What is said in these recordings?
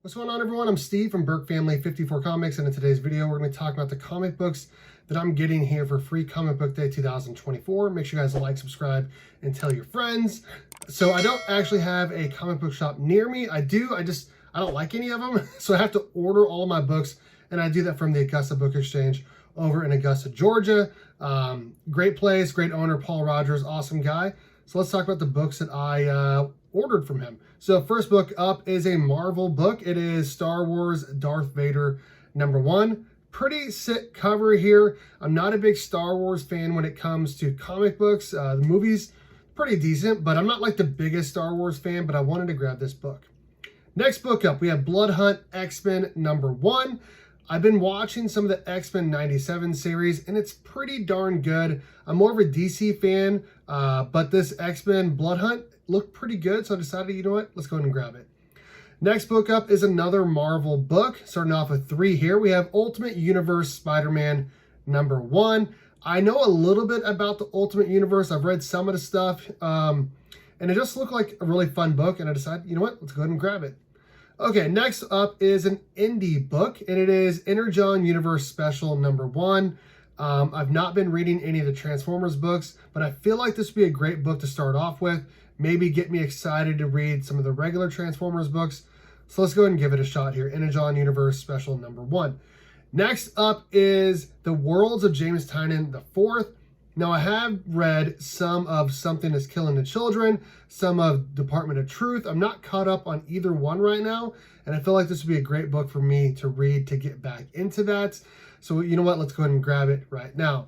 What's going on, everyone? I'm Steve from Burke Family 54 Comics, and in today's video we're going to be talking about the comic books that I'm getting here for Free Comic Book Day 2024. Make sure you guys like, subscribe, and tell your friends. So I don't actually have a comic book shop near me. I do, I don't like any of them, so I have to order all of my books, and I do that from the Augusta Book Exchange over in Augusta, Georgia. Great place, great owner, Paul Rogers, awesome guy. So let's talk about the books that I ordered from him. So first book up is a Marvel book. It is Star Wars Darth Vader #1. Pretty sick cover here. I'm not a big Star Wars fan when it comes to comic books. The movies, pretty decent, but I'm not like the biggest Star Wars fan, but I wanted to grab this book. Next book up, we have Blood Hunt X-Men #1. I've been watching some of the X-Men 97 series, and it's pretty darn good. I'm more of a DC fan, but this X-Men Blood Hunt looked pretty good, so I decided, you know what, let's go ahead and grab it. Next book up is another Marvel book. Starting off with 3 here. We have Ultimate Universe Spider-Man #1. I know a little bit about the Ultimate Universe. I've read some of the stuff, and it just looked like a really fun book, and I decided, you know what, let's go ahead and grab it. Okay, next up is an indie book, and it is Energon Universe Special #1. I've not been reading any of the Transformers books, but I feel like this would be a great book to start off with. Maybe get me excited to read some of the regular Transformers books. So let's go ahead and give it a shot here. Energon Universe Special #1. Next up is The Worlds of James Tynion IV. Now, I have read some of Something is Killing the Children, some of Department of Truth. I'm not caught up on either one right now, and I feel like this would be a great book for me to read to get back into that. So you know what? Let's go ahead and grab it right now.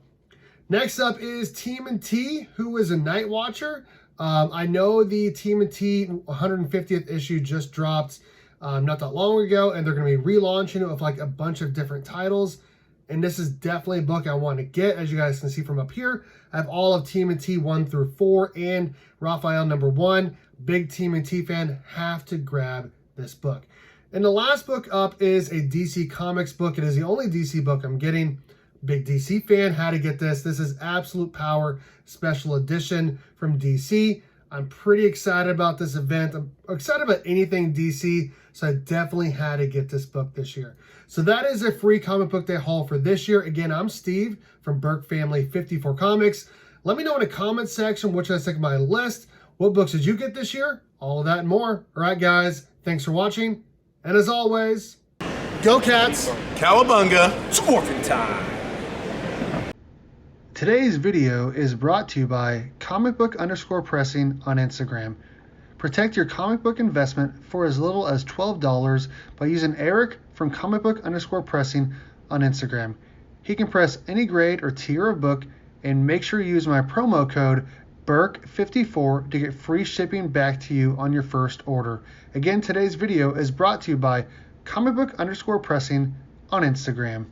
Next up is TMNT, who is a Night Watcher. I know the TMNT 150th issue just dropped not that long ago, and they're going to be relaunching it with like a bunch of different titles. And this is definitely a book I want to get. As you guys can see from up here, I have all of TMNT 1 through 4 and Raphael #1. Big TMNT fan, have to grab this book. And the last book up is a DC Comics book. It is the only DC book I'm getting. Big DC fan, had to get this. This is Absolute Power Special Edition from DC. I'm pretty excited about this event. I'm excited about anything DC, so I definitely had to get this book this year. So that is a Free Comic Book Day haul for this year. Again, I'm Steve from Burke Family 54 Comics. Let me know in the comments section what you guys think of my list. What books did you get this year? All of that and more. All right, guys, thanks for watching. And as always, go Cats! Cowabunga, it's morphin' time! Today's video is brought to you by comicbook_pressing on Instagram. Protect your comic book investment for as little as $12 by using Eric from comicbook_pressing on Instagram. He can press any grade or tier of book, and make sure you use my promo code BURK54 to get free shipping back to you on your first order. Again, today's video is brought to you by comicbook_pressing on Instagram.